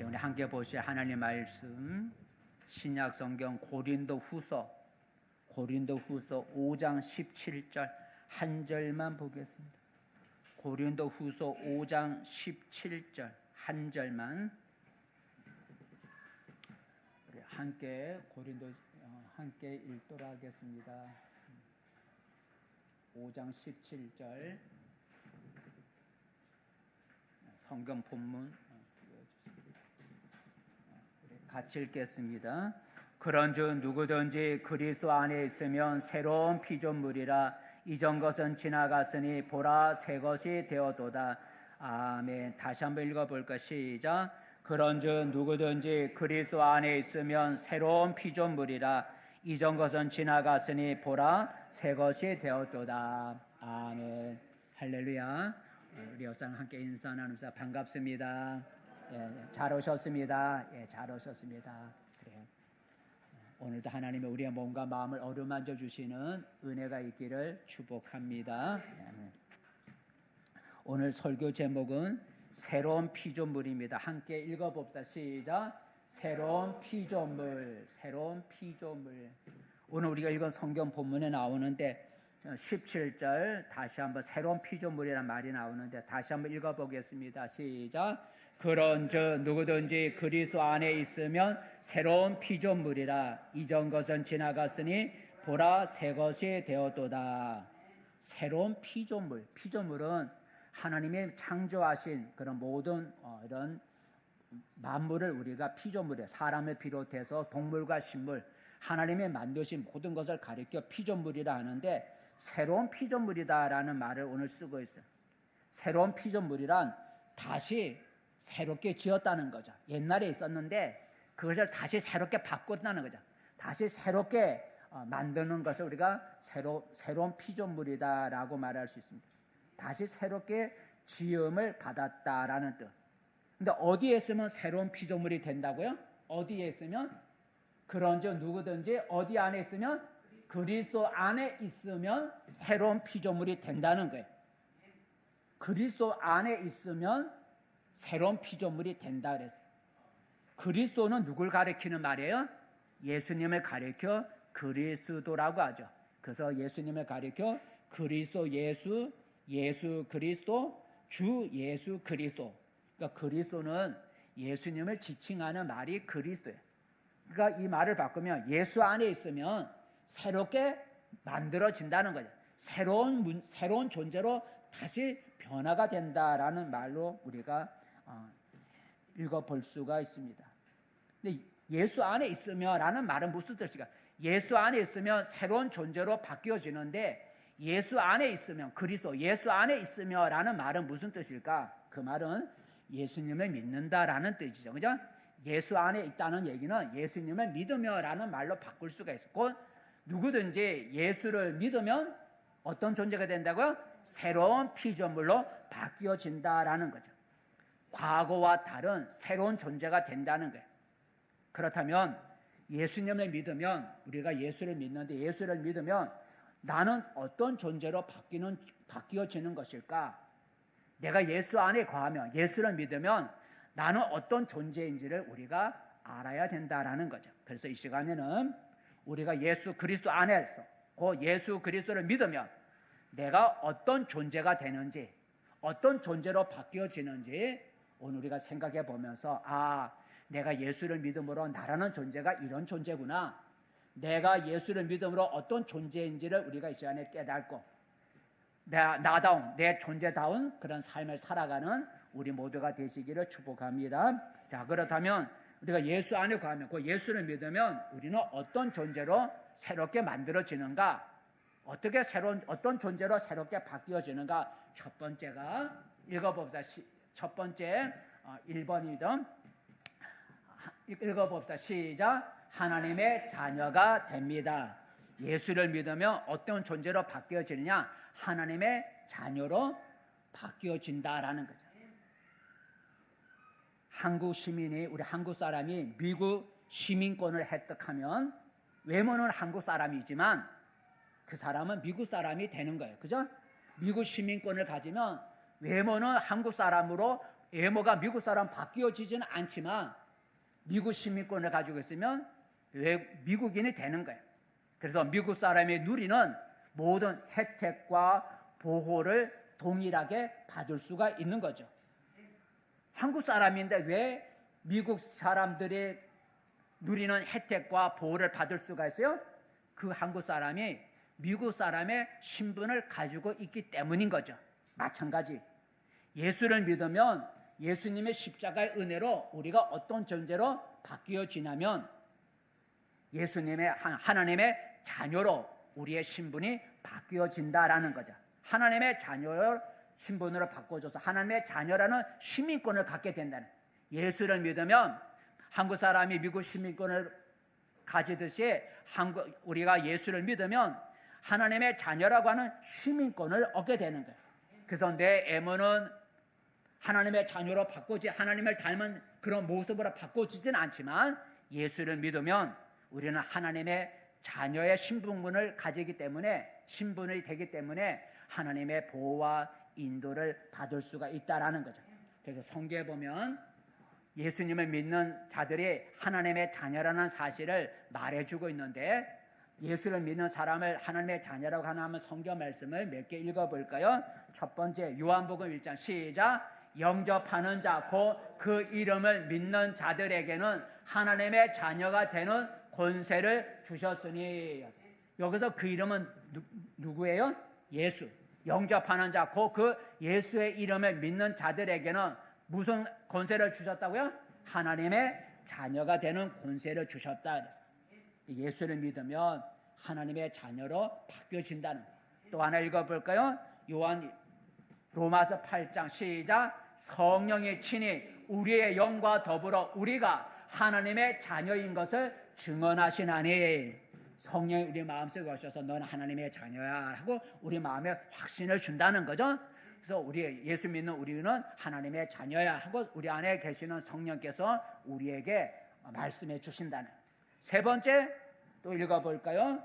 이제 우리 함께 보실 하나님 말씀 신약 성경 고린도후서 5장 17절 한 절만 보겠습니다. 고린도후서 5장 17절 한 절만 우리 함께 함께 읽도록 하겠습니다. 5장 17절 성경 본문 같이 읽겠습니다. 그런즉 누구든지 그리스도 안에 있으면 새로운 피조물이라 이전 것은 지나갔으니 보라 새 것이 되었도다. 아멘. 다시 한번 읽어볼까? 시작. 그런즉 누구든지 그리스도 안에 있으면 새로운 피조물이라 이전 것은 지나갔으니 보라 새 것이 되었도다. 아멘. 할렐루야. 우리 옆사람 함께 인사 나누면서 반갑습니다. 잘 오셨습니다. 잘 오셨습니다. 그래요. 오늘도 하나님이 우리의 몸과 마음을 어루만져 주시는 은혜가 있기를 축복합니다. 오늘 설교 제목은 새로운 피조물입니다. 함께 읽어봅시다. 시작. 새로운 피조물, 새로운 피조물. 오늘 우리가 읽은 성경 본문에 나오는데 17절 다시 한번 새로운 피조물이라는 말이 나오는데 다시 한번 읽어보겠습니다. 시작. 그런즉 누구든지 그리스도 안에 있으면 새로운 피조물이라 이전 것은 지나갔으니 보라 새 것이 되었도다. 새로운 피조물. 피조물은 하나님이 창조하신 그런 모든 이런 만물을 우리가 피조물에 사람을 비롯해서 동물과 식물 하나님이 만드신 모든 것을 가리켜 피조물이라 하는데 새로운 피조물이다라는 말을 오늘 쓰고 있어요. 새로운 피조물이란 다시 새롭게 지었다는 거죠. 옛날에 있었는데 그것을 다시 새롭게 바꿨다는 거죠. 다시 새롭게 만드는 것을 우리가 새로운 피조물이다라고 말할 수 있습니다. 다시 새롭게 지음을 받았다라는 뜻. 근데 어디에 있으면 새로운 피조물이 된다고요? 어디에 있으면? 그런즉 누구든지 어디 안에 있으면? 그리스도 안에 있으면 새로운 피조물이 된다는 거예요. 그리스도 안에 있으면 새로운 피조물이 된다 그랬어요. 그리스도는 누굴 가리키는 말이에요? 예수님을 가리켜 그리스도라고 하죠. 그래서 예수님을 가리켜 그리스도 예수 그리스도, 주 예수 그리스도. 그러니까 그리스도는 예수님을 지칭하는 말이 그리스도예요. 그러니까 이 말을 바꾸면 예수 안에 있으면 새롭게 만들어진다는 거죠. 새로운 존재로 다시 변화가 된다라는 말로 우리가 읽어볼 수가 있습니다. 근데 예수 안에 있으면라는 말은 무슨 뜻일까? 예수 안에 있으면 새로운 존재로 바뀌어지는데 예수 안에 있으면 그리스도 예수 안에 있으면라는 말은 무슨 뜻일까? 그 말은 예수님을 믿는다라는 뜻이죠. 그죠? 예수 안에 있다는 얘기는 예수님을 믿으며라는 말로 바꿀 수가 있어요. 곧 누구든지 예수를 믿으면 어떤 존재가 된다고요? 새로운 피조물로 바뀌어진다라는 거죠. 과거와 다른 새로운 존재가 된다는 거예요. 그렇다면 예수님을 믿으면 우리가 예수를 믿는데 예수를 믿으면 나는 어떤 존재로 바뀌어지는 것일까? 내가 예수 안에 거하면 예수를 믿으면 나는 어떤 존재인지를 우리가 알아야 된다라는 거죠. 그래서 이 시간에는 우리가 예수 그리스도 안에서 그 예수 그리스도를 믿으면 내가 어떤 존재가 되는지 어떤 존재로 바뀌어지는지 오늘 우리가 생각해 보면서 내가 예수를 믿음으로 나라는 존재가 이런 존재구나. 내가 예수를 믿음으로 어떤 존재인지를 우리가 이 시간에 깨닫고 나다운 내 존재다운 그런 삶을 살아가는 우리 모두가 되시기를 축복합니다. 자, 그렇다면 우리가 예수 안에 거하면 그 예수를 믿으면 우리는 어떤 존재로 새롭게 만들어지는가? 어떤 존재로 새롭게 바뀌어지는가? 첫 번째가 읽어봅시다. 첫 번째 1번이죠. 읽어봅시다. 시작. 하나님의 자녀가 됩니다. 예수를 믿으면 어떤 존재로 바뀌어지느냐? 하나님의 자녀로 바뀌어진다라는 거죠. 한국 시민이 우리 한국 사람이 미국 시민권을 획득하면 외모는 한국 사람이지만 그 사람은 미국 사람이 되는 거예요. 그죠? 미국 시민권을 가지면 외모는 한국 사람으로 외모가 미국 사람 바뀌어지지는 않지만 미국 시민권을 가지고 있으면 미국인이 되는 거예요. 그래서 미국 사람이 누리는 모든 혜택과 보호를 동일하게 받을 수가 있는 거죠. 한국 사람인데 왜 미국 사람들이 누리는 혜택과 보호를 받을 수가 있어요? 그 한국 사람이 미국 사람의 신분을 가지고 있기 때문인 거죠. 마찬가지. 예수를 믿으면 예수님의 십자가의 은혜로 우리가 어떤 존재로 바뀌어지냐면 예수님의 하나님의 자녀로 우리의 신분이 바뀌어진다라는 거죠. 하나님의 자녀 신분으로 바꿔줘서 하나님의 자녀라는 시민권을 갖게 된다는. 예수를 믿으면 한국 사람이 미국 시민권을 가지듯이 우리가 예수를 믿으면 하나님의 자녀라고 하는 시민권을 얻게 되는 거예요. 그래서 내 애모는 하나님의 자녀로 바꾸지 하나님을 닮은 그런 모습으로 바꿔지진 않지만 예수를 믿으면 우리는 하나님의 자녀의 신분을 가지기 때문에 신분이 되기 때문에 하나님의 보호와 인도를 받을 수가 있다라는 거죠. 그래서 성경에 보면 예수님을 믿는 자들이 하나님의 자녀라는 사실을 말해주고 있는데 예수를 믿는 사람을 하나님의 자녀라고 하는 성경 말씀을 몇 개 읽어볼까요? 첫 번째 요한복음 1장 시작. 영접하는 자 곧 그 이름을 믿는 자들에게는 하나님의 자녀가 되는 권세를 주셨으니. 여기서 그 이름은 누구예요? 예수. 영접하는 자 곧 그 예수의 이름을 믿는 자들에게는 무슨 권세를 주셨다고요? 하나님의 자녀가 되는 권세를 주셨다. 예수를 믿으면 하나님의 자녀로 바뀌어진다는. 또 하나 읽어볼까요? 로마서 8장 시작. 성령이 친히 우리의 영과 더불어 우리가 하나님의 자녀인 것을 증언하시나니. 성령이 우리 마음속에 오셔서 너는 하나님의 자녀야 하고 우리 마음에 확신을 준다는 거죠. 그래서 우리 예수 믿는 우리는 하나님의 자녀야 하고 우리 안에 계시는 성령께서 우리에게 말씀해 주신다는. 세 번째 또 읽어볼까요?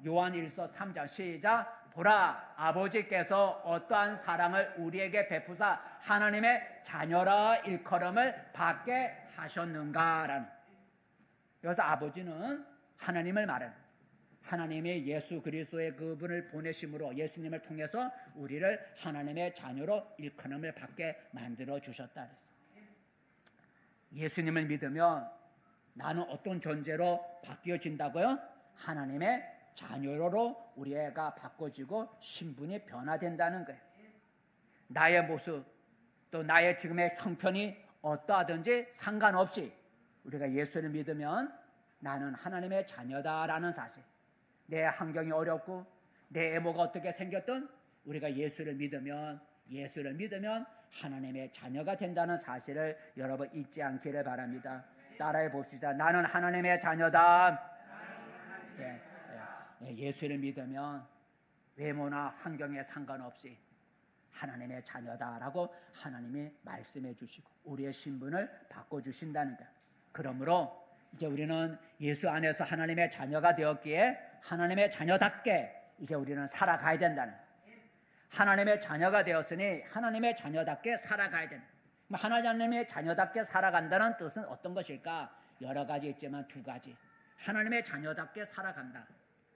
요한일서 3장 시작. 보라 아버지께서 어떠한 사랑을 우리에게 베푸사 하나님의 자녀라 일컬음을 받게 하셨는가라는. 여기서 아버지는 하나님을 말합니다. 하나님의 예수 그리스도의 그분을 보내심으로 예수님을 통해서 우리를 하나님의 자녀로 일컬음을 받게 만들어 주셨다. 예수님을 믿으면 나는 어떤 존재로 바뀌어진다고요? 하나님의 자녀로 우리가 바꿔지고 신분이 변화된다는 거예요. 나의 모습 또 나의 지금의 형편이 어떠하든지 상관없이 우리가 예수를 믿으면 나는 하나님의 자녀다라는 사실. 내 환경이 어렵고 내 애모가 어떻게 생겼든 우리가 예수를 믿으면 하나님의 자녀가 된다는 사실을 여러분 잊지 않기를 바랍니다. 따라해 봅시다. 나는 하나님의 자녀다. 예수를 믿으면 외모나 환경에 상관없이 하나님의 자녀다라고 하나님이 말씀해 주시고 우리의 신분을 바꿔주신다는 것. 그러므로 이제 우리는 예수 안에서 하나님의 자녀가 되었기에 하나님의 자녀답게 이제 우리는 살아가야 된다는. 하나님의 자녀가 되었으니 하나님의 자녀답게 살아가야 된다. 하나님의 자녀답게 살아간다는 뜻은 어떤 것일까? 여러 가지 있지만 두 가지. 하나님의 자녀답게 살아간다.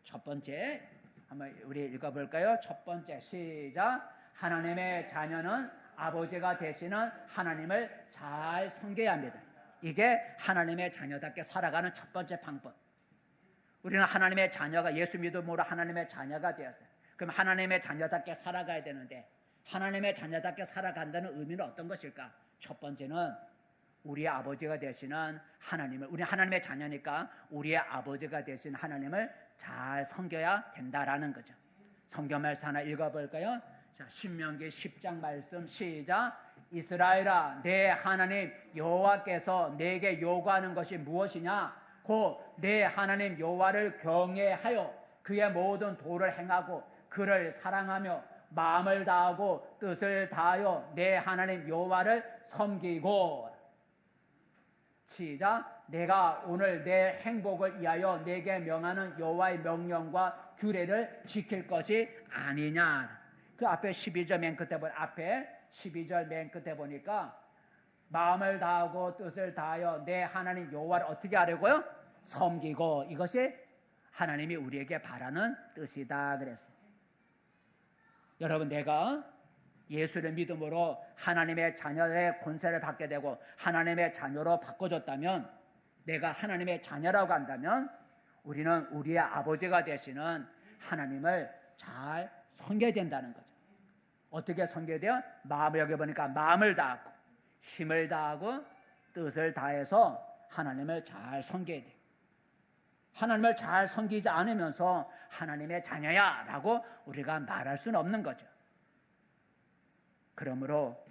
첫 번째 한번 우리 읽어볼까요? 첫 번째 시작. 하나님의 자녀는 아버지가 되시는 하나님을 잘 섬겨야 합니다. 이게 하나님의 자녀답게 살아가는 첫 번째 방법. 우리는 하나님의 자녀가 예수 믿음으로 하나님의 자녀가 되었어요. 그럼 하나님의 자녀답게 살아가야 되는데 하나님의 자녀답게 살아간다는 의미는 어떤 것일까? 첫 번째는 우리의 아버지가 되시는 하나님을, 우리 하나님의 자녀니까 우리의 아버지가 되신 하나님을 잘 섬겨야 된다라는 거죠. 성경 말씀 하나 읽어볼까요? 자, 신명기 10장 말씀 시작. 이스라엘아 내 하나님 여호와께서 내게 요구하는 것이 무엇이냐? 곧 내 하나님 여호와를 경외하여 그의 모든 도를 행하고 그를 사랑하며 마음을 다하고 뜻을 다하여 내 하나님 여호와를 섬기고. 시작. 내가 오늘 내 행복을 위하여 내게 명하는 여호와의 명령과 규례를 지킬 것이 아니냐. 그 앞에 12절 맨 끝에 앞에 12절 맨 끝에 보니까 마음을 다하고 뜻을 다하여 내 하나님 여호와를 어떻게 하려고요? 섬기고, 이것이 하나님이 우리에게 바라는 뜻이다 그랬어요. 여러분, 내가 예수를 믿음으로 하나님의 자녀의 권세를 받게 되고 하나님의 자녀로 바꿔줬다면, 내가 하나님의 자녀라고 한다면 우리는 우리의 아버지가 되시는 하나님을 잘 섬겨야 된다는 거죠. 어떻게 섬겨야 돼요? 마음을, 여기 보니까 마음을 다하고 힘을 다하고 뜻을 다해서 하나님을 잘 섬겨야 돼요. 하나님을 잘 섬기지 않으면서 하나님의 자녀야 라고 우리가 말할 수는 없는 거죠. 그러므로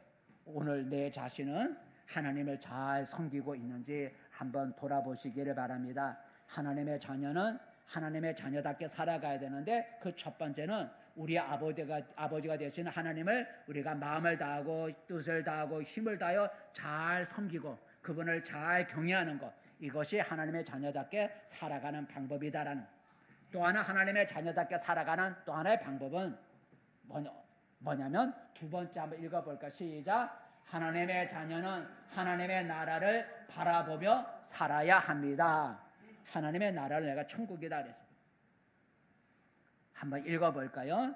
오늘 내 자신은 하나님을 잘 섬기고 있는지 한번 돌아보시기를 바랍니다. 하나님의 자녀는 하나님의 자녀답게 살아가야 되는데, 그 첫 번째는 우리 아버지가 되시는 하나님을 우리가 마음을 다하고 뜻을 다하고 힘을 다하여 잘 섬기고 그분을 잘 경외하는 것, 이것이 하나님의 자녀답게 살아가는 방법이다라는. 또 하나, 하나님의 자녀답게 살아가는 또 하나의 방법은 뭐냐면 두 번째 한번 읽어볼까? 시작. 하나님의 자녀는 하나님의 나라를 바라보며 살아야 합니다. 하나님의 나라를 내가 천국이다 그랬어요. 한번 읽어볼까요?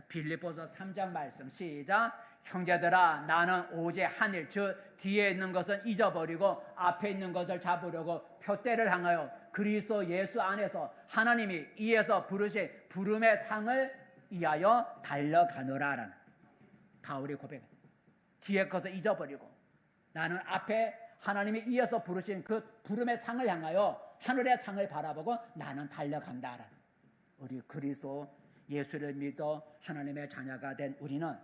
빌립보서 3장 말씀 시작. 형제들아, 나는 오직 한 일, 즉 뒤에 있는 것은 잊어버리고 앞에 있는 것을 잡으려고 표대를 향하여 그리스도 예수 안에서 하나님이 이에서 부르신 부름의 상을 위하여 달려가노라라는 바울의 고백. 뒤에 것을 잊어버리고 나는 앞에 하나님이 이어서 부르신 그 부름의 상을 향하여 하늘의 상을 바라보고 나는 달려간다라는. 우리 그리스도 예수를 믿어 하나님의 자녀가 된 우리는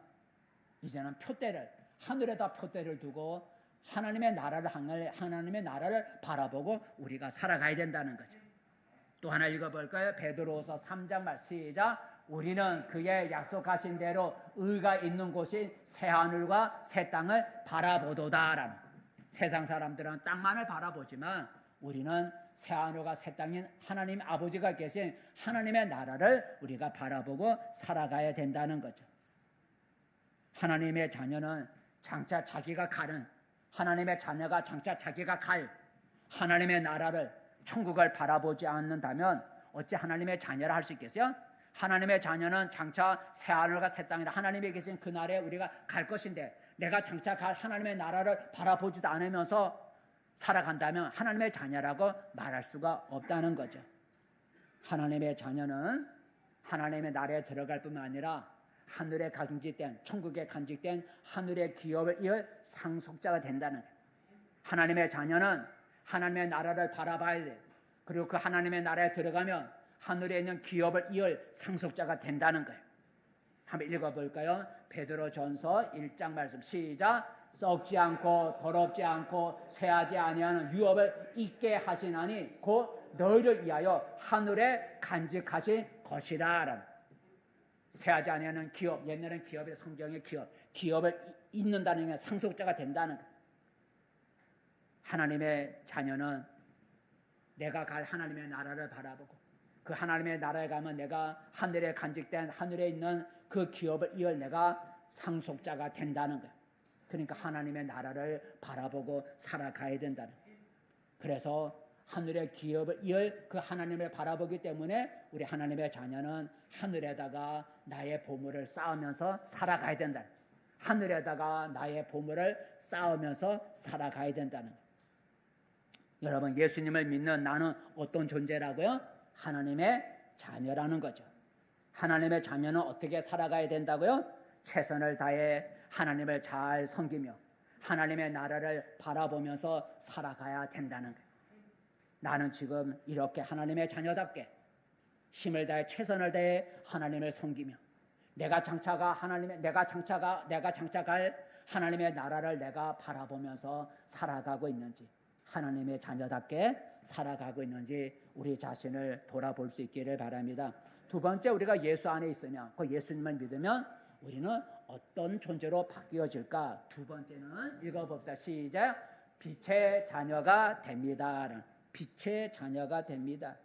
이제는 표대를, 하늘에다 표대를 두고 하나님의 나라를 향해 하나님의 나라를 바라보고 우리가 살아가야 된다는 거죠. 또 하나 읽어볼까요? 베드로서 3장 말씀 시작. 우리는 그의 약속하신 대로 의가 있는 곳인 새 하늘과 새 땅을 바라보도다라는. 세상 사람들은 땅만을 바라보지만 우리는 새 하늘과 새 땅인 하나님 아버지가 계신 하나님의 나라를 우리가 바라보고 살아가야 된다는 거죠. 하나님의 자녀는 장차 자기가 가는, 하나님의 자녀가 장차 자기가 갈 하나님의 나라를, 천국을 바라보지 않는다면 어찌 하나님의 자녀라 할 수 있겠어요? 하나님의 자녀는 장차 새 하늘과 새 땅이라 하나님이 계신 그 나라에 우리가 갈 것인데, 내가 장차 갈 하나님의 나라를 바라보지도 않으면서 살아간다면 하나님의 자녀라고 말할 수가 없다는 거죠. 하나님의 자녀는 하나님의 나라에 들어갈 뿐만 아니라 하늘에 간직된, 천국에 간직된 하늘의 기업을 이을 상속자가 된다는 거예요. 하나님의 자녀는 하나님의 나라를 바라봐야 돼요. 그리고 그 하나님의 나라에 들어가면 하늘에 있는 기업을 이을 상속자가 된다는 거예요. 한번 읽어볼까요? 베드로전서 1장 말씀 시작. 썩지 않고 더럽지 않고 쇠하지 아니하는 유업을 있게 하시나니 곧 너희를 위하여 하늘에 간직하신 것이라. 쇠하지 아니하는 기업, 옛날엔 기업의 성경의 기업을 잇는다는 게 상속자가 된다는 거예요. 하나님의 자녀는 내가 갈 하나님의 나라를 바라보고 그 하나님의 나라에 가면 내가 하늘에 간직된, 하늘에 있는 그 기업을 이을 내가 상속자가 된다는 거예요. 그러니까 하나님의 나라를 바라보고 살아가야 된다는 거예요. 그래서 하늘의 기업을 이을 그 하나님을 바라보기 때문에 우리 하나님의 자녀는 하늘에다가 나의 보물을 쌓으면서 살아가야 된다는 거예요. 하늘에다가 나의 보물을 쌓으면서 살아가야 된다는 거예요. 여러분, 예수님을 믿는 나는 어떤 존재라고요? 하나님의 자녀라는 거죠. 하나님의 자녀는 어떻게 살아가야 된다고요? 최선을 다해 하나님을 잘 섬기며 하나님의 나라를 바라보면서 살아가야 된다는 거예요. 나는 지금 이렇게 하나님의 자녀답게 힘을 다해 최선을 다해 하나님을 섬기며 내가 장차갈 하나님의 나라를 내가 바라보면서 살아가고 있는지, 하나님의 자녀답게 살아가고 있는지 우리 자신을 돌아볼 수 있기를 바랍니다. 두 번째, 우리가 예수 안에 있으면, 그 예수님을 믿으면 우리는 어떤 존재로 바뀌어질까? 두 번째는 읽어봅시다. 시작. 빛의 자녀가 됩니다. 빛의 자녀가 됩니다.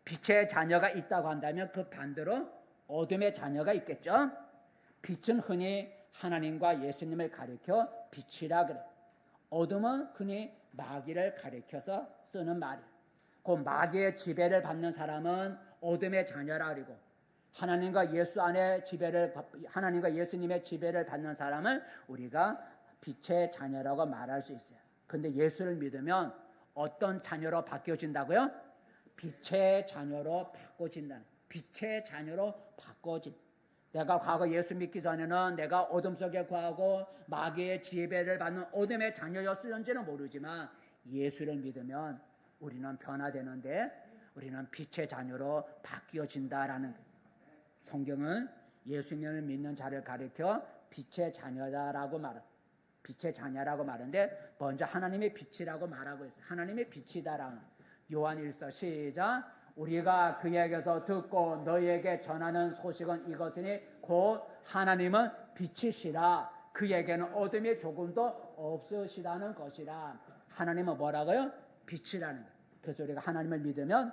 빛의 자녀가 있다고 한다면 그 반대로 어둠의 자녀가 있겠죠. 빛은 흔히 하나님과 예수님을 가리켜 빛이라 그래. 어둠은 흔히 마귀를 가리켜서 쓰는 말이에요. 그 마귀의 지배를 받는 사람은 어둠의 자녀라 그리고 하나님과 예수님의 지배를 받는 사람을 우리가 빛의 자녀라고 말할 수 있어요. 근데 예수를 믿으면 어떤 자녀로 바뀌어진다고요? 빛의 자녀로 바꿔진다는. 빛의 자녀로 바꿔진. 내가 과거 예수 믿기 전에는 내가 어둠 속에 거하고 마귀의 지배를 받는 어둠의 자녀였을지는 모르지만 예수를 믿으면 우리는 변화되는데 우리는 빛의 자녀로 바뀌어진다라는 거예요. 성경은 예수님을 믿는 자를 가리켜 빛의 자녀다라고 말합니다. 빛의 자녀라고 말하는데 먼저 하나님의 빛이라고 말하고 있어요. 하나님의 빛이다라는. 요한 1서 시작. 우리가 그에게서 듣고 너희에게 전하는 소식은 이것이니 곧 하나님은 빛이시라. 그에게는 어둠이 조금도 없으시다는 것이라. 하나님은 뭐라고요? 빛이라는 거예요. 그래서 우리가 하나님을 믿으면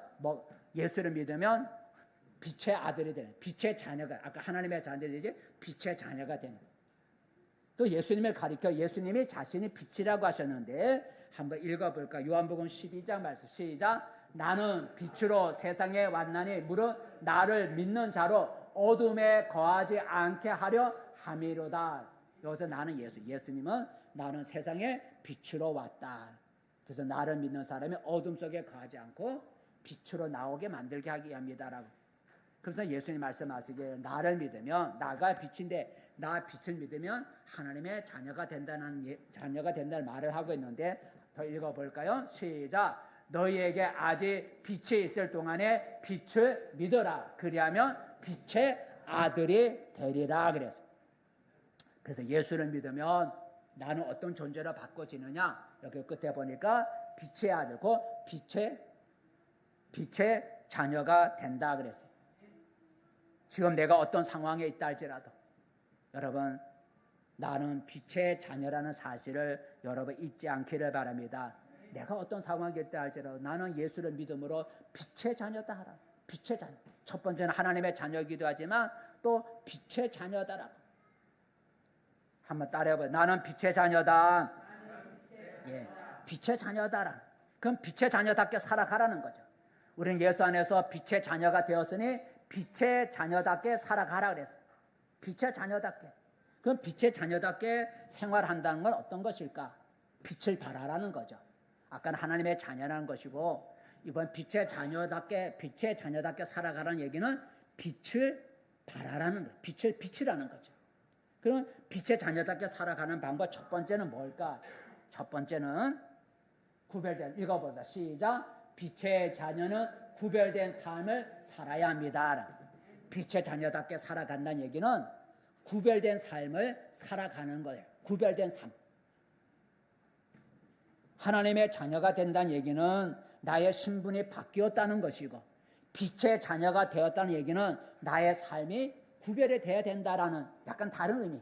예수를 믿으면 빛의 아들이 되는, 빛의 자녀가, 아까 하나님의 자녀들이 빛의 자녀가 되는. 또 예수님을 가리켜 예수님이 자신이 빛이라고 하셨는데 한번 읽어볼까? 요한복음 12장 말씀 시작. 나는 빛으로 세상에 왔나니 무릇 나를 믿는 자로 어둠에 거하지 않게 하려 함이로다. 여기서 나는 예수님은 나는 세상에 빛으로 왔다. 그래서 나를 믿는 사람이 어둠 속에 거하지 않고 빛으로 나오게 만들게 하기 합니다라고. 그래서 예수님 말씀하시기에 나를 믿으면 나가 빛인데 나 빛을 믿으면 하나님의 자녀가 된다는 말을 하고 있는데 더 읽어볼까요? 시작. 너희에게 아직 빛이 있을 동안에 빛을 믿어라. 그리하면 빛의 아들이 되리라 그랬어요. 그래서 예수를 믿으면 나는 어떤 존재로 바꿔지느냐? 여기 끝에 보니까 빛의 아들고 빛의 자녀가 된다 그랬어요. 지금 내가 어떤 상황에 있다 할지라도 여러분 나는 빛의 자녀라는 사실을 여러분 잊지 않기를 바랍니다. 내가 어떤 상황에 있다 할지라도 나는 예수를 믿음으로 빛의 자녀다 하라. 빛의 자녀. 첫 번째는 하나님의 자녀이기도 하지만 또 빛의 자녀다라고. 한번 따라해봐요. 나는 빛의 자녀다. 예, 빛의 자녀다라. 그럼 빛의 자녀답게 살아가라는 거죠. 우리는 예수 안에서 빛의 자녀가 되었으니 빛의 자녀답게 살아가라 그랬어요. 빛의 자녀답게. 그럼 빛의 자녀답게 생활한다는 건 어떤 것일까? 빛을 발하라는 거죠. 아까는 하나님의 자녀라는 것이고 이번 빛의 자녀답게 살아가라는 얘기는 빛을 발하라는 거예요. 빛을 비치라는 거죠. 그럼 빛의 자녀답게 살아가는 방법 첫 번째는 뭘까? 첫 번째는 구별된, 읽어보자. 시작. 빛의 자녀는 구별된 삶을 살아야 합니다. 빛의 자녀답게 살아간다는 얘기는 구별된 삶을 살아가는 거예요. 구별된 삶. 하나님의 자녀가 된다는 얘기는 나의 신분이 바뀌었다는 것이고 빛의 자녀가 되었다는 얘기는 나의 삶이 구별이 돼야 된다라는 약간 다른 의미.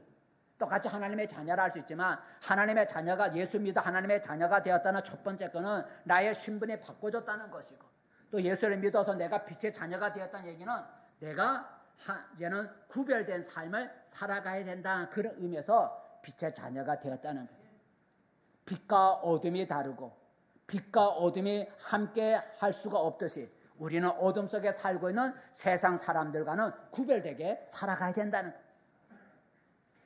똑같이 하나님의 자녀라 할 수 있지만 하나님의 자녀가 예수 믿어 하나님의 자녀가 되었다는 첫 번째 거는 나의 신분이 바꿔졌다는 것이고 또 예수를 믿어서 내가 빛의 자녀가 되었다는 얘기는 내가 이제는 구별된 삶을 살아가야 된다는 그런 의미에서 빛의 자녀가 되었다는 거예요. 빛과 어둠이 다르고 빛과 어둠이 함께 할 수가 없듯이 우리는 어둠 속에 살고 있는 세상 사람들과는 구별되게 살아가야 된다는 거예요.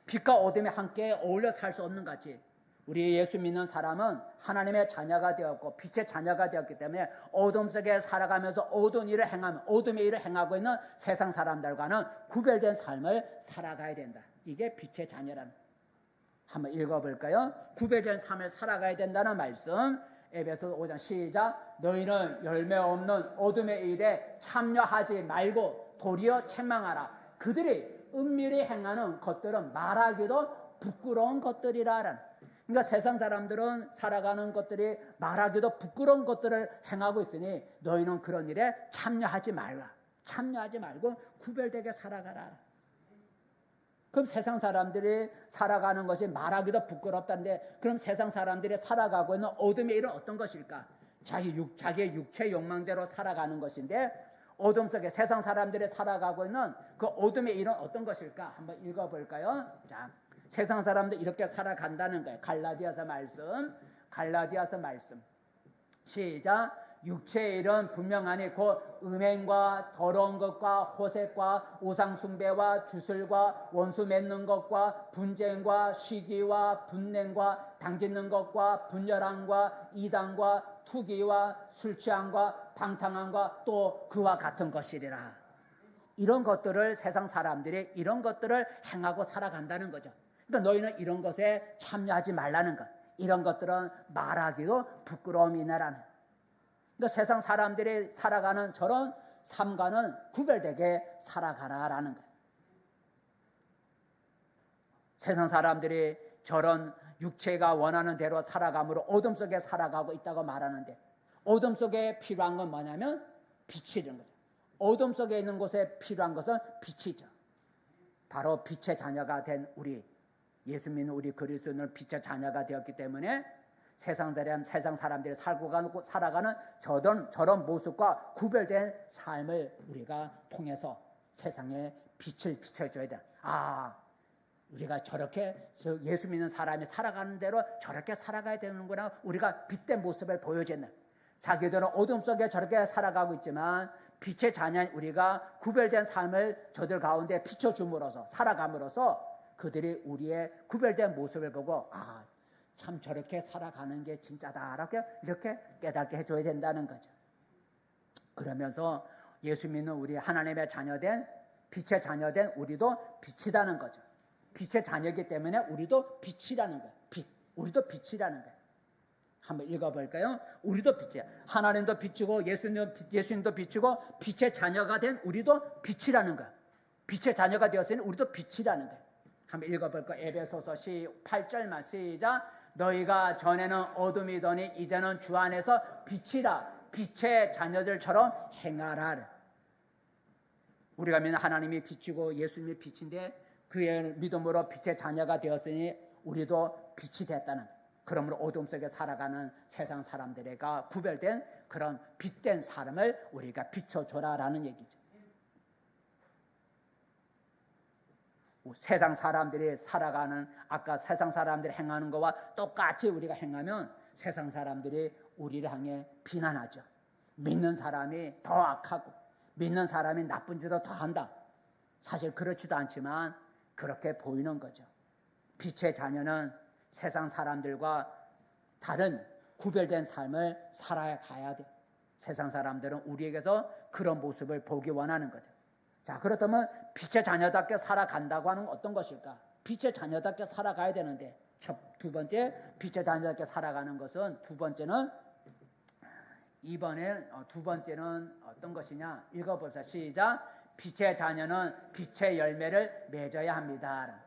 빛과 어둠이 함께 어울려 살 수 없는 같이 우리 예수 믿는 사람은 하나님의 자녀가 되었고 빛의 자녀가 되었기 때문에 어둠 속에 살아가면서 어두운 일을 행하며 어둠의 일을 행하고 있는 세상 사람들과는 구별된 삶을 살아가야 된다. 이게 빛의 자녀라는 거예요. 한번 읽어볼까요? 구별된 삶을 살아가야 된다는 말씀. 에베소 5장 시작. 너희는 열매 없는 어둠의 일에 참여하지 말고 도리어 책망하라. 그들이 은밀히 행하는 것들은 말하기도 부끄러운 것들이라. 그러니까 세상 사람들은 살아가는 것들이 말하기도 부끄러운 것들을 행하고 있으니 너희는 그런 일에 참여하지 말라. 참여하지 말고 구별되게 살아가라. 그럼 세상 사람들이 살아가는 것이 말하기도 부끄럽다는데 그럼 세상 사람들이 살아가고 있는 어둠의 일은 어떤 것일까? 자기의 육체 욕망대로 살아가는 것인데 어둠 속에 세상 사람들이 살아가고 있는 그 어둠의 일은 어떤 것일까? 한번 읽어볼까요? 자, 세상 사람도 이렇게 살아간다는 거예요. 갈라디아서 말씀. 시작. 육체의 일은 분명하니 곧 음행과 더러운 것과 호색과 우상숭배와 주술과 원수 맺는 것과 분쟁과 시기와 분냉과 당짓는 것과 분열함과 이단과 투기와 술취함과 방탕함과 또 그와 같은 것이리라. 이런 것들을 세상 사람들이 이런 것들을 행하고 살아간다는 거죠. 그러니까 너희는 이런 것에 참여하지 말라는 것. 이런 것들은 말하기도 부끄러움이네라는. 그러니까 세상 사람들이 살아가는 저런 삶과는 구별되게 살아가라라는 거예요. 세상 사람들이 저런 육체가 원하는 대로 살아감으로 어둠 속에 살아가고 있다고 말하는데, 어둠 속에 필요한 건 뭐냐면 빛이라는 거죠. 어둠 속에 있는 곳에 필요한 것은 빛이죠. 바로 빛의 자녀가 된 우리, 예수 믿는 우리 그리스도인은 빛의 자녀가 되었기 때문에 세상 사람들이 살아가는 저런 모습과 구별된 삶을 우리가 통해서 세상에 빛을 비춰줘야 돼. 우리가 저렇게 예수 믿는 사람이 살아가는 대로 저렇게 살아가야 되는구나. 우리가 빛된 모습을 보여주는. 자기들은 어둠 속에 저렇게 살아가고 있지만 빛의 자녀인 우리가 구별된 삶을 저들 가운데 비춰줌으로써 살아감으로써 그들이 우리의 구별된 모습을 보고 참 저렇게 살아가는 게 진짜다라고 이렇게 깨닫게 해줘야 된다는 거죠. 그러면서 예수 믿는 우리 하나님의 자녀된 빛의 자녀된 우리도 빛이라는 거죠. 빛의 자녀이기 때문에 우리도 빛이라는 거예요. 우리도 빛이라는 거예요. 한번 읽어볼까요? 우리도 빛이야. 하나님도 빛이고 예수님도 빛이고 빛의 자녀가 된 우리도 빛이라는 거예요. 빛의 자녀가 되었으니 우리도 빛이라는 거예요. 한번 읽어볼까요? 에베소서 8절만 시작. 너희가 전에는 어둠이더니 이제는 주 안에서 빛이라. 빛의 자녀들처럼 행하라. 우리가 믿는 하나님이 빛이고 예수님이 빛인데 그의 믿음으로 빛의 자녀가 되었으니 우리도 빛이 됐다는, 그러므로 어둠 속에 살아가는 세상 사람들과 구별된 그런 빛된 사람을 우리가 비춰줘라라는 얘기죠. 세상 사람들이 살아가는, 아까 세상 사람들이 행하는 것과 똑같이 우리가 행하면 세상 사람들이 우리를 향해 비난하죠. 믿는 사람이 더 악하고 믿는 사람이 나쁜 짓을 더 한다. 사실 그렇지도 않지만 그렇게 보이는 거죠. 빛의 자녀는 세상 사람들과 다른 구별된 삶을 살아가야 돼. 세상 사람들은 우리에게서 그런 모습을 보기 원하는 거죠. 자, 그렇다면 빛의 자녀답게 살아간다고 하는 건 어떤 것일까? 빛의 자녀답게 살아가야 되는데 두 번째 빛의 자녀답게 살아가는 것은 두 번째는 어떤 것이냐? 읽어봅시다. 시작. 빛의 자녀는 빛의 열매를 맺어야 합니다.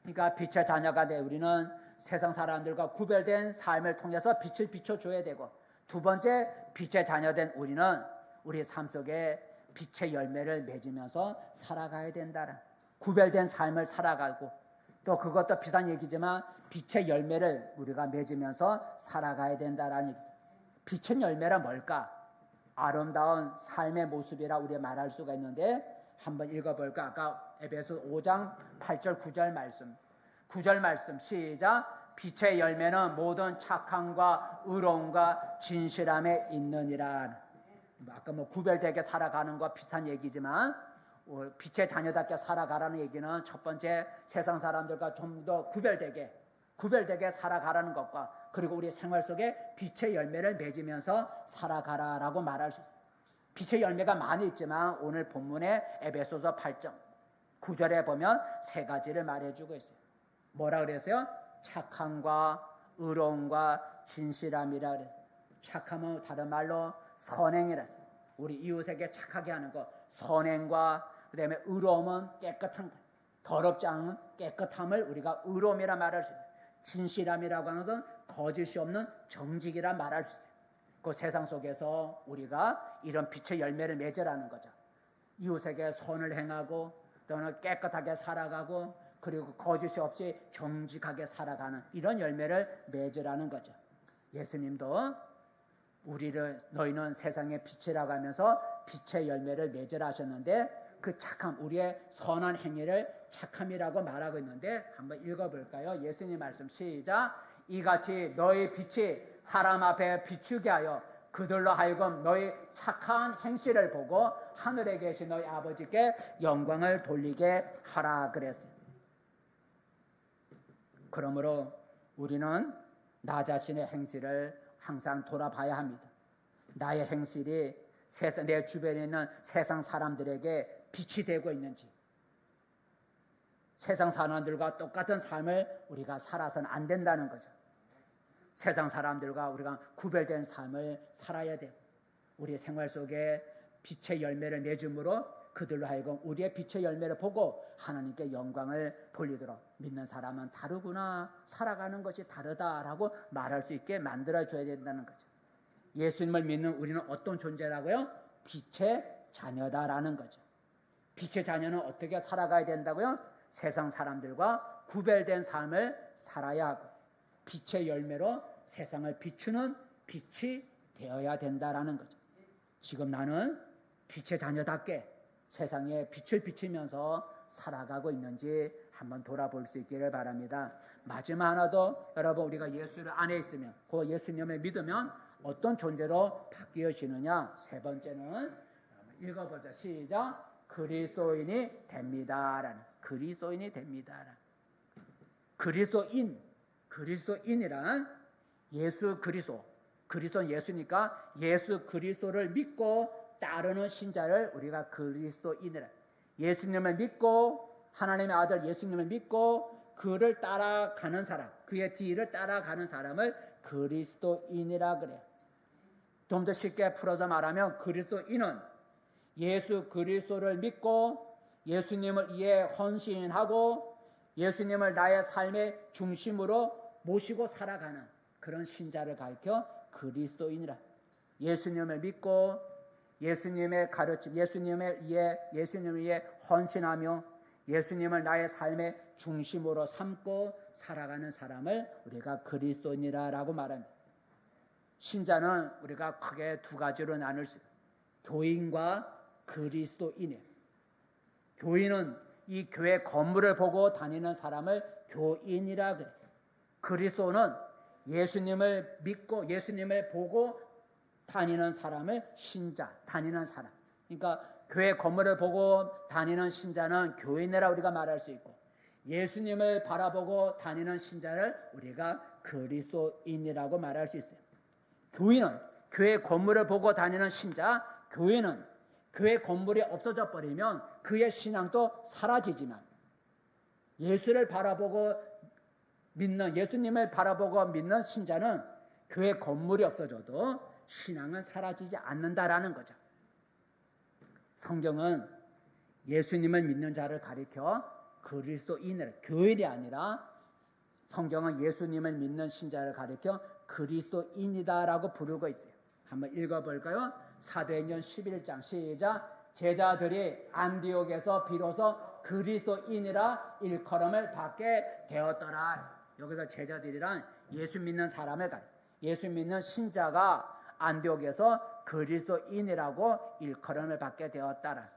그러니까 빛의 자녀가 돼 우리는 세상 사람들과 구별된 삶을 통해서 빛을 비춰줘야 되고, 두 번째 빛의 자녀된 우리는 우리 삶 속에 빛의 열매를 맺으면서 살아가야 된다는, 구별된 삶을 살아가고, 또 그것도 비싼 얘기지만 빛의 열매를 우리가 맺으면서 살아가야 된다라는 얘기죠. 빛의 열매란 뭘까? 아름다운 삶의 모습이라 우리가 말할 수가 있는데 한번 읽어볼까? 아까 에베소 5장 8절 9절 말씀. 9절 말씀 시작. 빛의 열매는 모든 착함과 의로움과 진실함에 있느니라. 아까 구별되게 살아가는 거 비싼 얘기지만 빛의 자녀답게 살아가라는 얘기는 첫 번째 세상 사람들과 좀 더 구별되게 살아가라는 것과, 그리고 우리 생활 속에 빛의 열매를 맺으면서 살아가라라고 말할 수 있어요. 빛의 열매가 많이 있지만 오늘 본문에 에베소서 8장 9절에 보면 세 가지를 말해주고 있어요. 뭐라 그랬어요? 착함과 의로움과 진실함이라 그랬어요. 착함은 다른 말로 선행이라서 우리 이웃에게 착하게 하는 것, 선행과 그다음에 의로움은 깨끗한 것, 더럽지 않은 깨끗함을 우리가 의로움이라 말할 수 있어요. 진실함이라고 하는 것은 거짓이 없는 정직이라 말할 수 있어요. 그 세상 속에서 우리가 이런 빛의 열매를 맺으라는 거죠. 이웃에게 선을 행하고 또는 깨끗하게 살아가고 그리고 거짓이 없이 정직하게 살아가는 이런 열매를 맺으라는 거죠. 예수님도 우리를 너희는 세상의 빛이라고 하면서 빛의 열매를 맺으라 하셨는데 그 착함, 우리의 선한 행위를 착함이라고 말하고 있는데 한번 읽어볼까요? 예수님 말씀 시작. 이같이 너희 빛이 사람 앞에 비추게 하여 그들로 하여금 너희 착한 행실을 보고 하늘에 계신 너희 아버지께 영광을 돌리게 하라 그랬어요. 그러므로 우리는 나 자신의 행실을 항상 돌아봐야 합니다. 나의 행실이 내 주변에 있는 세상 사람들에게 빛이 되고 있는지, 세상 사람들과 똑같은 삶을 우리가 살아서는 안 된다는 거죠. 세상 사람들과 우리가 구별된 삶을 살아야 되고, 우리의 생활 속에 빛의 열매를 맺음으로 그들로 하여금 우리의 빛의 열매를 보고 하나님께 영광을 돌리도록, 믿는 사람은 다르구나, 살아가는 것이 다르다라고 말할 수 있게 만들어줘야 된다는 거죠. 예수님을 믿는 우리는 어떤 존재라고요? 빛의 자녀다라는 거죠. 빛의 자녀는 어떻게 살아가야 된다고요? 세상 사람들과 구별된 삶을 살아야 하고 빛의 열매로 세상을 비추는 빛이 되어야 된다라는 거죠. 지금 나는 빛의 자녀답게 세상에 빛을 비치면서 살아가고 있는지 한번 돌아볼 수 있기를 바랍니다. 마지막 하나도 여러분, 우리가 예수 안에 있으면, 그 예수님을 믿으면 어떤 존재로 바뀌어지느냐. 세 번째는 읽어보자. 시작. 그리스도인이 됩니다라는, 그리스도인이 됩니다라는. 그리스도인이란 예수 그리스도, 그리스도는 예수니까 예수 그리스도를 믿고 따르는 신자를 우리가 그리스도인이라. 예수님을 믿고, 하나님의 아들 예수님을 믿고 그를 따라가는 사람, 그의 뒤를 따라가는 사람을 그리스도인이라 그래요. 좀 더 쉽게 풀어서 말하면 그리스도인은 예수 그리스도를 믿고 예수님을 위해 헌신하고 예수님을 나의 삶의 중심으로 모시고 살아가는 그런 신자를 가리켜 그리스도인이라. 예수님을 믿고 예수님의 가르침, 예수님을 위해 헌신하며 예수님을 나의 삶의 중심으로 삼고 살아가는 사람을 우리가 그리스도인이라고 말합니다. 신자는 우리가 크게 두 가지로 나눌 수 있어요. 교인과 그리스도인이에요. 교인은 이 교회 건물을 보고 다니는 사람을 교인이라 그래요. 그리스도는 예수님을 믿고 예수님을 보고 다니는 사람을 신자, 다니는 사람. 그러니까 교회 건물을 보고 다니는 신자는 교인이라 우리가 말할 수 있고, 예수님을 바라보고 다니는 신자를 우리가 그리스도인이라고 말할 수 있어요. 교인은 교회 건물을 보고 다니는 신자, 교인은 교회 건물이 없어져 버리면 그의 신앙도 사라지지만, 예수를 바라보고 믿는, 예수님을 바라보고 믿는 신자는 교회 건물이 없어져도 신앙은 사라지지 않는다라는 거죠. 성경은 예수님을 믿는 자를 가리켜 그리스도인을, 교인이 아니라 성경은 예수님을 믿는 신자를 가리켜 그리스도인이다라고 부르고 있어요. 한번 읽어볼까요? 사도행전 11장 시작. 제자들이 안디옥에서 비로소 그리스도인이라 일컬음을 받게 되었더라. 여기서 제자들이란 예수 믿는 사람을 가리켜, 예수 믿는 신자가 안디옥에서 그리스도인이라고 일컬음을 받게 되었다라.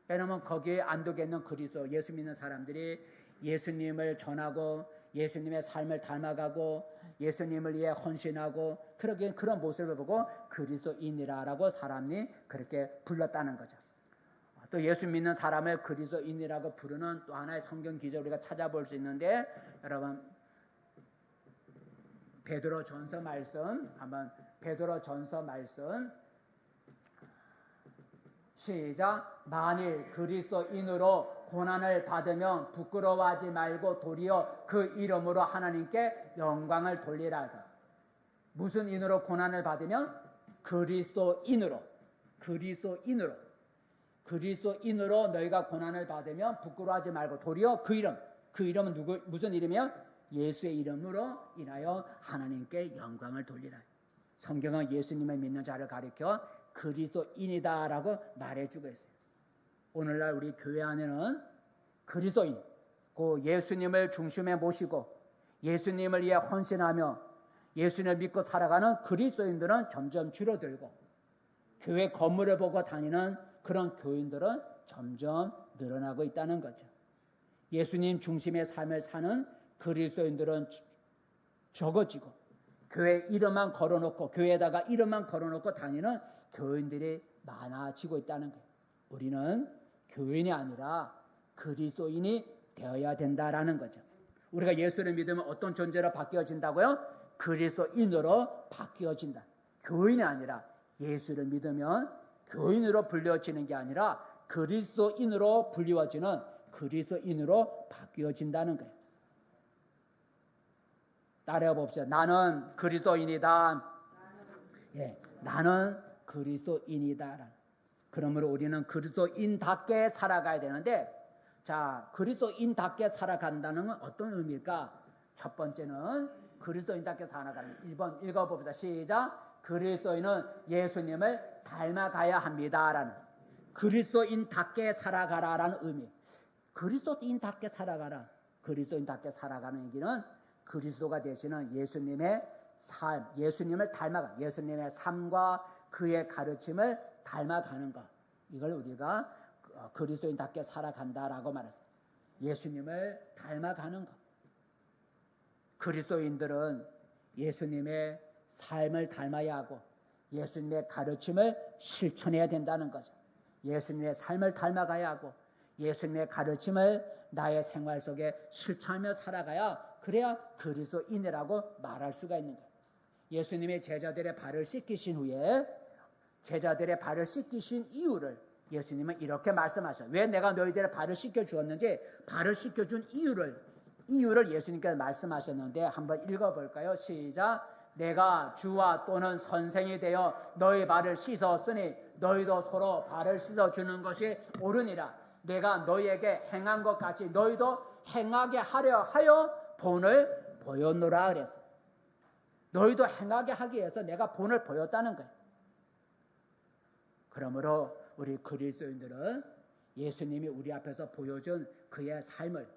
왜냐하면 거기에 안디옥에 있는 그리스도, 예수 믿는 사람들이 예수님을 전하고 예수님의 삶을 닮아가고 예수님을 위해 헌신하고 그런 모습을 보고 그리스도인이라고 사람이 그렇게 불렀다는 거죠. 또 예수 믿는 사람을 그리스도인이라고 부르는 또 하나의 성경 기절 우리가 찾아볼 수 있는데, 여러분 베드로전서 말씀 한번, 베드로전서 말씀 시작. 만일 그리스도인으로 고난을 받으면 부끄러워하지 말고 도리어 그 이름으로 하나님께 영광을 돌리라. 무슨 인으로 고난을 받으면? 그리스도인으로 너희가 고난을 받으면 부끄러워하지 말고 도리어 그 이름은 무슨 이름이요? 예수의 이름으로 인하여 하나님께 영광을 돌리라. 성경은 예수님을 믿는 자를 가리켜 그리스도인이다라고 말해주고 있어요. 오늘날 우리 교회 안에는 그리스도인, 그 예수님을 중심에 모시고 예수님을 위해 헌신하며 예수님을 믿고 살아가는 그리스도인들은 점점 줄어들고, 교회 건물을 보고 다니는 그런 교인들은 점점 늘어나고 있다는 거죠. 예수님 중심의 삶을 사는 그리스도인들은 적어지고 교회 이름만 걸어놓고 교회에다가 이름만 걸어놓고 다니는 교인들이 많아지고 있다는 거예요. 우리는 교인이 아니라 그리스도인이 되어야 된다라는 거죠. 우리가 예수를 믿으면 어떤 존재로 바뀌어진다고요? 그리스도인으로 바뀌어진다. 교인이 아니라 예수를 믿으면 교인으로 불려지는 게 아니라 그리스도인으로 불리워지는 그리스도인으로 바뀌어진다는 거예요. 따라해 봅시다. 나는 그리스도인이다. 예, 나는 그리스도인이다. 그러므로 우리는 그리스도인답게 살아가야 되는데, 자, 그리스도인답게 살아간다는 건 어떤 의미일까? 첫 번째는 그리스도인답게 살아가는 1번 읽어봅시다. 시작. 그리스도인은 예수님을 닮아가야 합니다라는, 그리스도인답게 살아가라라는 의미. 그리스도인답게 살아가라. 그리스도인답게 살아가는 얘기는 그리스도가 되시는 예수님의 삶, 예수님을 닮아가, 예수님의 삶과 그의 가르침을 닮아가는 것. 이걸 우리가 그리스도인답게 살아간다라고 말했어요. 예수님을 닮아가는 것. 그리스도인들은 예수님의 삶을 닮아야 하고 예수님의 가르침을 실천해야 된다는 거죠. 예수님의 삶을 닮아가야 하고 예수님의 가르침을 나의 생활 속에 실천하며 살아가야, 그래야 그리스도인이라고 말할 수가 있는 거예요. 예수님의 제자들의 발을 씻기신 후에, 제자들의 발을 씻기신 이유를 예수님은 이렇게 말씀하셔요. 왜 내가 너희들의 발을 씻겨 주었는지, 발을 씻겨 준 이유를 예수님께서 말씀하셨는데 한번 읽어볼까요? 시작. 내가 주와 또는 선생이 되어 너희 발을 씻었으니 너희도 서로 발을 씻어주는 것이 옳으니라. 내가 너희에게 행한 것 같이 너희도 행하게 하려 하여 본을 보였노라 그랬어요. 너희도 행하게 하기 위해서 내가 본을 보였다는 거예요. 그러므로 우리 그리스도인들은 예수님이 우리 앞에서 보여준 그의 삶을,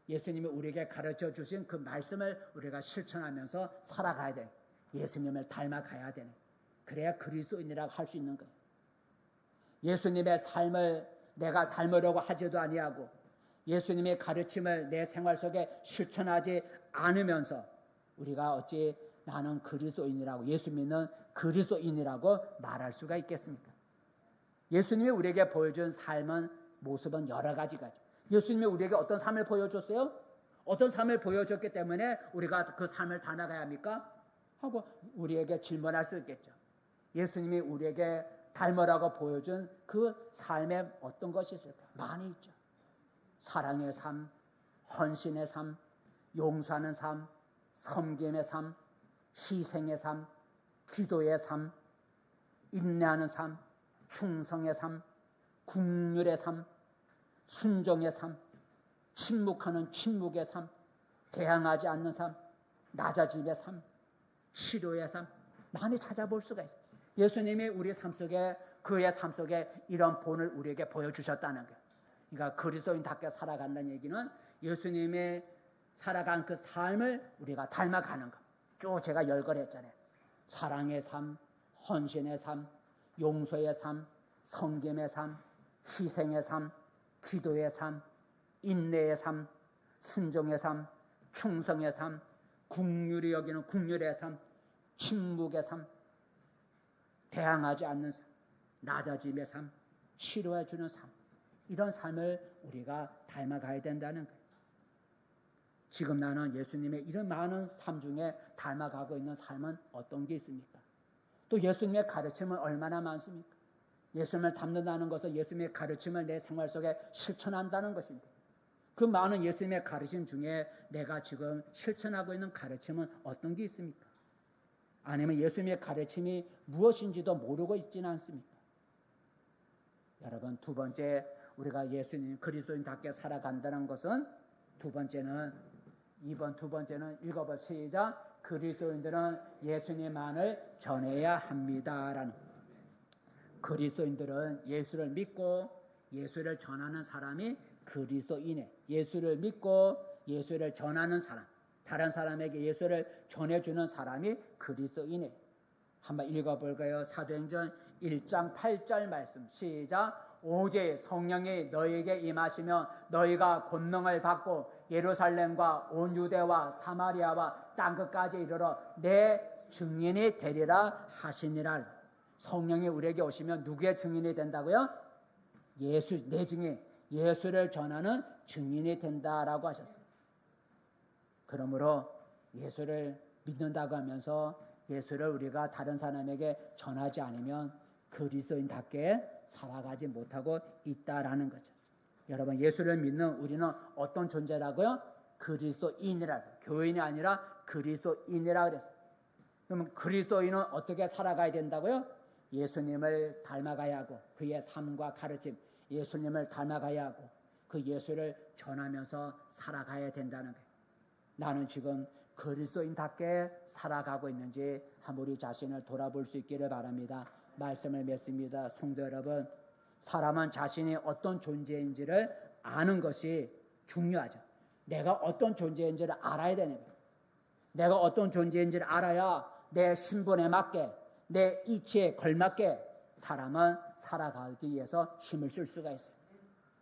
예수님이 우리에게 가르쳐 주신 그 말씀을 우리가 실천하면서 살아가야 돼. 예수님을 닮아가야 되는. 그래야 그리스도인이라고 할 수 있는 거예요. 예수님의 삶을 내가 닮으려고 하지도 아니하고 예수님의 가르침을 내 생활 속에 실천하지 않으면서 우리가 어찌 나는 그리스도인이라고, 예수 믿는 그리스도인이라고 말할 수가 있겠습니까? 예수님이 우리에게 보여준 삶은, 모습은 여러 가지가 있죠. 예수님이 우리에게 어떤 삶을 보여줬어요? 어떤 삶을 보여줬기 때문에 우리가 그 삶을 닮아가야 합니까? 하고 우리에게 질문할 수 있겠죠. 예수님이 우리에게 닮으라고 보여준 그 삶에 어떤 것이 있을까? 많이 있죠. 사랑의 삶, 헌신의 삶, 용서하는 삶, 섬김의 삶, 희생의 삶, 기도의 삶, 인내하는 삶, 충성의 삶, 긍휼의 삶, 순종의 삶, 침묵하는 침묵의 삶, 대항하지 않는 삶, 낮아짐의 삶, 치료의 삶, 많이 찾아볼 수가 있어요. 예수님이 우리 삶 속에, 그의 삶 속에 이런 본을 우리에게 보여주셨다는 거예요. 그러니까 그리스도인답게 살아간다는 얘기는 예수님의 살아간 그 삶을 우리가 닮아가는 것. 쭉 제가 열거했잖아요. 사랑의 삶, 헌신의 삶, 용서의 삶, 섬김의 삶, 희생의 삶, 기도의 삶, 인내의 삶, 순종의 삶, 충성의 삶, 긍휼히 여기는 긍휼의 삶, 침묵의 삶, 대항하지 않는 삶, 낮아짐의 삶, 치료해 주는 삶, 이런 삶을 우리가 닮아가야 된다는 거예요. 지금 나는 예수님의 이런 많은 삶 중에 닮아가고 있는 삶은 어떤 게 있습니까? 또 예수님의 가르침은 얼마나 많습니까? 예수님을 닮는다는 것은 예수님의 가르침을 내 생활 속에 실천한다는 것인데, 그 많은 예수님의 가르침 중에 내가 지금 실천하고 있는 가르침은 어떤 게 있습니까? 아니면 예수님의 가르침이 무엇인지도 모르고 있지는 않습니까? 여러분, 두 번째, 우리가 예수님 그리스도인답게 살아간다는 것은, 두 번째는 읽어봐. 시작. 그리스도인들은 예수님만을 전해야 합니다라는. 그리스도인들은 예수를 믿고 예수를 전하는 사람이 그리스도인이에요. 예수를 믿고 예수를 전하는 사람, 다른 사람에게 예수를 전해주는 사람이 그리스도인이에요. 한번 읽어볼까요? 사도행전 1장 8절 말씀. 시작. 오직 성령이 너희에게 임하시면 너희가 권능을 받고 예루살렘과 온 유대와 사마리아와 땅끝까지 이르러 내 증인이 되리라 하시니라. 성령이 우리에게 오시면 누구의 증인이 된다고요? 예수, 내 증인, 예수를 전하는 증인이 된다라고 하셨어요. 그러므로 예수를 믿는다고 하면서 예수를 우리가 다른 사람에게 전하지 않으면 그리스도인답게 살아가지 못하고 있다라는 거죠. 여러분, 예수를 믿는 우리는 어떤 존재라고요? 그리스도인이라. 교인이 아니라 그리스도인이라 그랬어요. 그러면 그리스도인은 어떻게 살아가야 된다고요? 예수님을 닮아가야 하고 그의 삶과 가르침, 예수님을 닮아가야 하고 그 예수를 전하면서 살아가야 된다는 거예요. 나는 지금 그리스도인답게 살아가고 있는지 한번 우리 자신을 돌아볼 수 있기를 바랍니다. 말씀을 맺습니다. 성도 여러분, 사람은 자신이 어떤 존재인지를 아는 것이 중요하죠. 내가 어떤 존재인지를 알아야 되는 거예요. 내가 어떤 존재인지를 알아야 내 신분에 맞게, 내 이치에 걸맞게 사람은 살아가기 위해서 힘을 쓸 수가 있어요.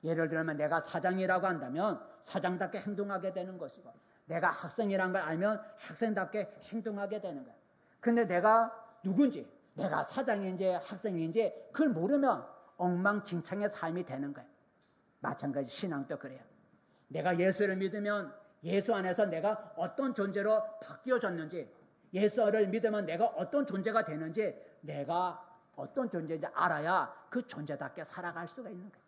예를 들면 내가 사장이라고 한다면 사장답게 행동하게 되는 것이고, 내가 학생이라는 걸 알면 학생답게 행동하게 되는 거예요. 근데 내가 누군지, 내가 사장인지 학생인지 그걸 모르면 엉망진창의 삶이 되는 거예요. 마찬가지 신앙도 그래요. 내가 예수를 믿으면 예수 안에서 내가 어떤 존재로 바뀌어졌는지, 예수를 믿으면 내가 어떤 존재가 되는지, 내가 어떤 존재인지 알아야 그 존재답게 살아갈 수가 있는 거예요.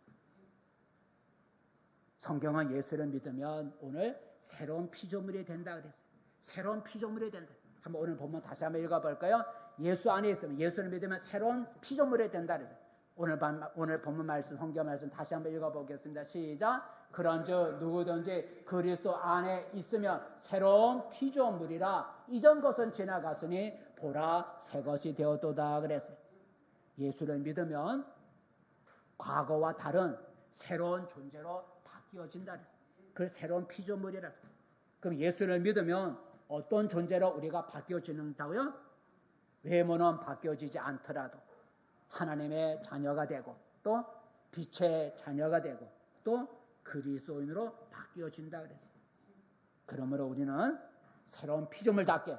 성경은 예수를 믿으면 오늘 새로운 피조물이 된다 그랬어요. 새로운 피조물이 된다. 한번 오늘 본문 다시 한번 읽어볼까요? 예수 안에 있으면, 예수를 믿으면 새로운 피조물이 된다 그랬어요. 오늘 본문 말씀, 성경 말씀 다시 한번 읽어보겠습니다. 시작. 그런즉 누구든지 그리스도 안에 있으면 새로운 피조물이라, 이전 것은 지나갔으니 보라 새 것이 되었도다 그랬어요. 예수를 믿으면 과거와 다른 새로운 존재로 바뀌어진다 그랬어요. 그 새로운 피조물이라. 그럼 예수를 믿으면 어떤 존재로 우리가 바뀌어지는다고요? 외모는 바뀌어지지 않더라도 하나님의 자녀가 되고, 또 빛의 자녀가 되고, 또 그리스도인으로 바뀌어진다 그랬어요. 그러므로 우리는 새로운 피조물답게,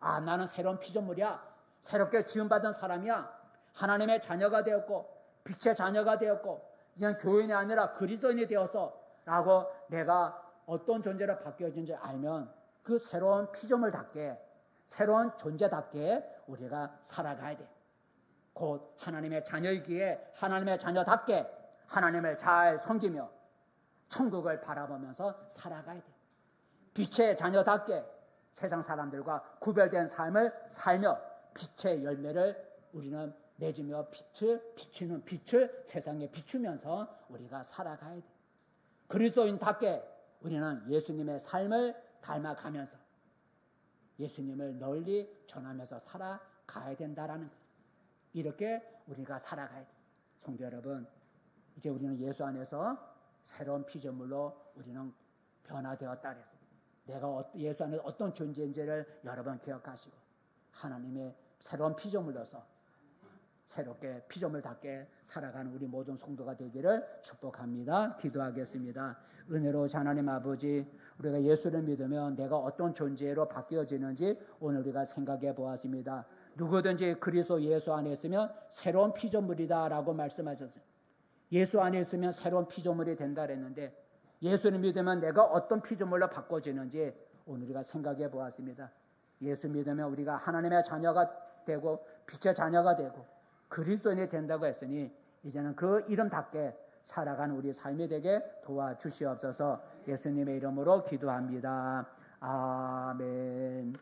아, 나는 새로운 피조물이야, 새롭게 지음받은 사람이야, 하나님의 자녀가 되었고 빛의 자녀가 되었고 이제는 교인이 아니라 그리스도인이 되어서 라고 내가 어떤 존재로 바뀌어진지 알면 그 새로운 피조물답게, 새로운 존재답게 우리가 살아가야 돼. 곧 하나님의 자녀이기에 하나님의 자녀답게 하나님을 잘 섬기며 천국을 바라보면서 살아가야 돼. 빛의 자녀답게 세상 사람들과 구별된 삶을 살며 빛의 열매를 우리는 맺으며 비추는 빛을 세상에 비추면서 우리가 살아가야 돼. 그리스도인답게 우리는 예수님의 삶을 닮아가면서 예수님을 널리 전하면서 살아가야 된다라는 거예요. 이렇게 우리가 살아가야 돼. 성도 여러분, 이제 우리는 예수 안에서 새로운 피조물로 우리는 변화되었다 그랬어요. 내가 예수 안에서 어떤 존재인지를 여러분 기억하시고 하나님의 새로운 피조물로서 새롭게 피조물답게 살아가는 우리 모든 성도가 되기를 축복합니다. 기도하겠습니다. 은혜로우신 하나님 아버지, 우리가 예수를 믿으면 내가 어떤 존재로 바뀌어지는지 오늘 우리가 생각해 보았습니다. 누구든지 그리스도 예수 안에 있으면 새로운 피조물이다라고 말씀하셨어요. 예수 안에 있으면 새로운 피조물이 된다 그랬는데 예수를 믿으면 내가 어떤 피조물로 바꿔지는지 오늘 우리가 생각해 보았습니다. 예수 믿으면 우리가 하나님의 자녀가 되고 빛의 자녀가 되고 그리스도인이 된다고 했으니 이제는 그 이름답게 살아가는 우리 삶이 되게 도와주시옵소서. 예수님의 이름으로 기도합니다. 아멘.